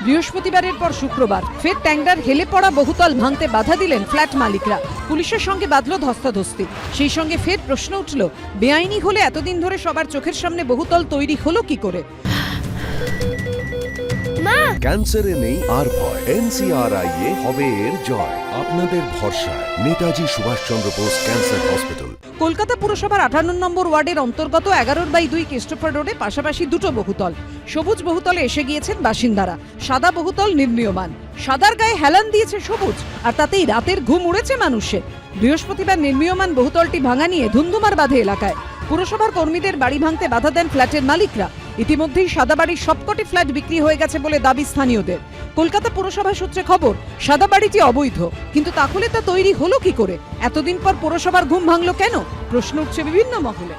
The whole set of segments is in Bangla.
বৃহস্পতিবারের পর শুক্রবার ফের ট্যাংরার হেলে পড়া বহুতল ভাঙতে বাধা দিলেন ফ্ল্যাট মালিকরা। পুলিশের সঙ্গে বাঁধল ধস্তাধস্তি। সেই সঙ্গে ফের প্রশ্ন উঠল, বেআইনি হলে এতদিন ধরে সবার চোখের সামনে বহুতল তৈরি হলো কি করে? ক্যান্সারে নেই আর ভয়, NCRI হবে এর জয়। আপনাদের ভরসা নেতাজি সুভাষচন্দ্র বোস ক্যান্সার হসপিটাল। কলকাতা পুরসভার 58 নম্বর ওয়ার্ডের অন্তর্গত 11/2 ক্রিস্টোফার রোডে পাশাপাশি দুটো বহুতল। সবুজ বহুতলে এসে গিয়েছেন বাসিন্দারা, সাদা বহুতল নির্মীয়মান। সাদার গায়ে হেলান দিয়েছে সবুজ, আর তাতেই রাতের ঘুম উড়েছে মানুষের। বৃহস্পতিবার নির্মীয়মান বহুতলটি ভাঙা নিয়ে ধুন্ধুমার বাঁধে এলাকায়। পুরসভার কর্মীদের বাড়ি ভাঙতে বাধা দেন ফ্ল্যাটের মালিকরা। ইতিমধ্যেই সাদা বাড়ির সবকটি ফ্ল্যাট বিক্রি হয়ে গেছে বলে দাবি স্থানীয়দের। কলকাতা পুরসভা সূত্রে খবর, সাদা বাড়িটি অবৈধ, কিন্তু তাহলে তা তৈরি হলো কি করে? এতদিন পর পুরসভার ঘুম ভাঙলো কেন? প্রশ্ন উঠছে বিভিন্ন মহলে।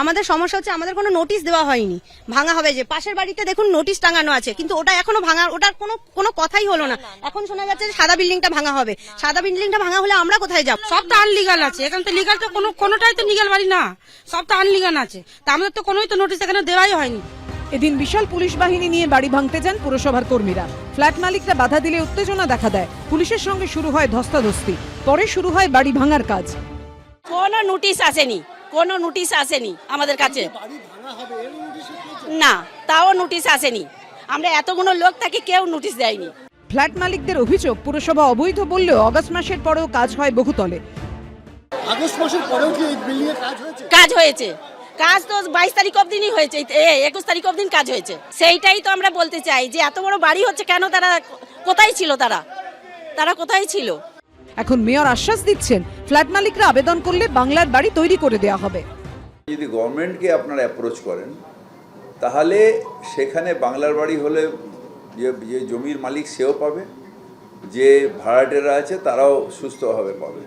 আমাদের সমস্যা হচ্ছে, আমাদের কোনো নোটিশ দেওয়া হয়নি। ভাঙা হবে যে পাশের বাড়িতে দেখুন নোটিশ টাঙানো আছে, কিন্তু ওটা এখনো ভাঙা, ওটার কোনো কথাই হলো না। এখন শোনা যাচ্ছে যে সাদা বিল্ডিংটা ভাঙা হবে। সাদা বিল্ডিংটা ভাঙা হলে আমরা কোথায় যাব? সব তো আনলিগাল আছে, এখানে তো লিগাল তো কোনোটাই তো লিগাল বাড়ি না, সব তো আনলিগাল আছে। তা আমাদের তো কোনোই তো নোটিশ এখানে দেওয়াই হয়নি। এদিন বিশাল পুলিশ বাহিনী নিয়ে বাড়ি ভাঙতে যান পুরসভার কর্মীরা। ফ্ল্যাট মালিকরা বাধা দিলে উত্তেজনা দেখা দেয়। পুলিশের সঙ্গে শুরু হয় ধস্তাধস্তি, পরে শুরু হয় বাড়ি ভাঙার কাজ। কোনো নোটিশ আসেনি, কোনো নোটিশ আসেনি আমাদের কাছে, না তাও নোটিশ আসেনি। আমরা এতগুলো লোক থাকি, কেউ নোটিশ দেয়নি। ফ্ল্যাট মালিকদের অভিযোগ, পুরসভা অবৈধ বললেও আগস্ট মাসের পরেও কাজ হয় বহুতলে। আগস্ট মাসের পরেও কি এই বিল্ডিং এর কাজ হয়েছে? কাজ হয়েছে, কাজ তো 22 তারিখ অবধিই হয়েছে, 21 তারিখ অবধি কাজ হয়েছে। সেইটাই তো আমরা বলতে চাই যে এত বড় বাড়ি হচ্ছে কেন? তারা কোথায় ছিল? তারা কোথায় ছিল? এখন মেয়র আশ্বাস দিচ্ছেন, ফ্ল্যাট মালিকরা আবেদন করলে বাংলার বাড়ি তৈরি করে দেওয়া হবে। যদি গভর্নমেন্টকে আপনারা অ্যাপ্রোচ করেন, তাহলে সেখানে বাংলার বাড়ি হলে যে জমির মালিক সেও পাবে, যে ভাড়াটেরা আছে তারাও সুস্থভাবে পাবে।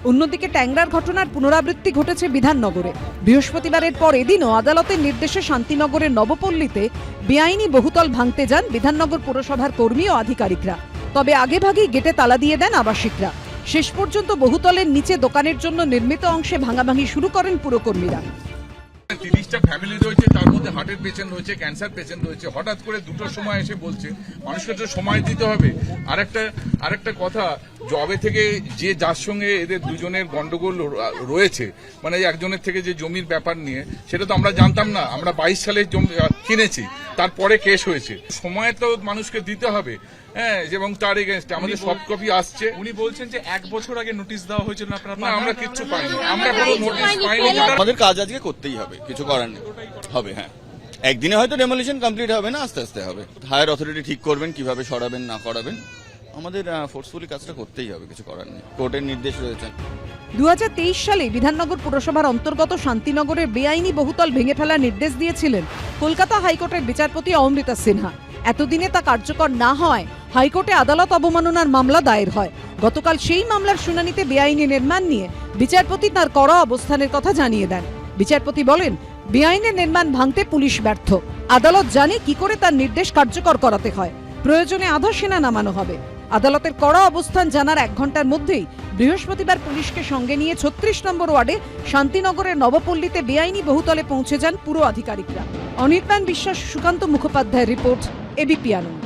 অন্যদিকে ট্যাংরার ঘটনার পুনরাবৃত্তি ঘটেছে বিধাননগরে। বৃহস্পতিবারের পর এদিনও আদালতের নির্দেশে শান্তিনগরের নবপল্লীতে বেআইনি বহুতল ভাঙতে যান বিধাননগর পুরসভার কর্মী ও আধিকারিকরা। তবে আগেভাগেই গেটে তালা দিয়ে দেন আবাসিকরা। শেষ পর্যন্ত বহুতলের নিচে দোকানের জন্য নির্মিত অংশে ভাঙাভাঙি শুরু করেন পুরকর্মীরা। 30টা ফ্যামিলি রয়েছে, তার মধ্যে হার্টের পেশেন্ট রয়েছে, ক্যান্সার পেশেন্ট রয়েছে। হঠাৎ করে দুটোর সময় এসে বলছে, মানুষকে তো সময় দিতে হবে। আরেকটা কথা, জবে থেকে যে যার সঙ্গে এদের দুজনের গন্ডগোল রয়েছে, মানে একজনের থেকে যে জমির ব্যাপার নিয়ে, সেটা তো আমরা জানতাম না। আমরা 22 সালে জমি কিনেছি, তারপরে কেস হয়েছে। সময় তো মানুষকে দিতে হবে, হ্যাঁ, এবং তার এগেইনস্টে আমাদের সব কপি আসছে। উনি বলছেন যে 1 বছর আগে নোটিশ দেওয়া হয়েছিল, আপনারা না, আমরা কিচ্ছু পাইনি, আমরা কোনো নোটিশ পাইনি। আমাদের কাজ আজকে করতেই হবে, কিছু করার নেই। হবে, হ্যাঁ, একদিনে হয়তো ডেমোলিশন কমপ্লিট হবে না, আস্তে আস্তে হবে। হায়ার অথরিটি ঠিক করবেন কিভাবে সরাবেন না করাবেন। আমাদের ফোর্সফুলি কাজটা করতেই হবে, কিছু করার নেই। কোর্টের নির্দেশ রয়েছে। 2023 সালে বিধাননগর পুরসভার অন্তর্গত শান্তিনগরের বেআইনি বহুতল ভেঙে ফেলার নির্দেশ দিয়েছিলেন কলকাতা হাইকোর্টের বিচারপতি অমৃতা সিনহা। এতদিনে তা কার্যকর না হয় হাইকোর্টে আদালত অবমাননার মামলা দায়ের হয়। গতকাল সেই মামলার শুনানিতে বেআইনি নির্মাণ নিয়ে বিচারপতি তার কড়া অবস্থানের কথা জানিয়ে দেন। বিচারপতি বলেন, বেআইনি নির্মাণ ভাঙতে পুলিশ ব্যর্থ। আদালত জানে কি করে তার নির্দেশ কার্যকর করাতে হয়। প্রয়োজনে আধা সেনা নামানো হবে। আদালতের কড়া অবস্থান জানার 1 ঘন্টার মধ্যেই বৃহস্পতিবার পুলিশকে সঙ্গে নিয়ে 36 নম্বর ওয়ার্ডে শান্তিনগরের নবপল্লীতে বেআইনি বহুতলে পৌঁছে যান পুর আধিকারিকরা। অনির্বাণ বিশ্বাস, সুকান্ত মুখোপাধ্যায়ের রিপোর্ট, এবিপি আনন্দ।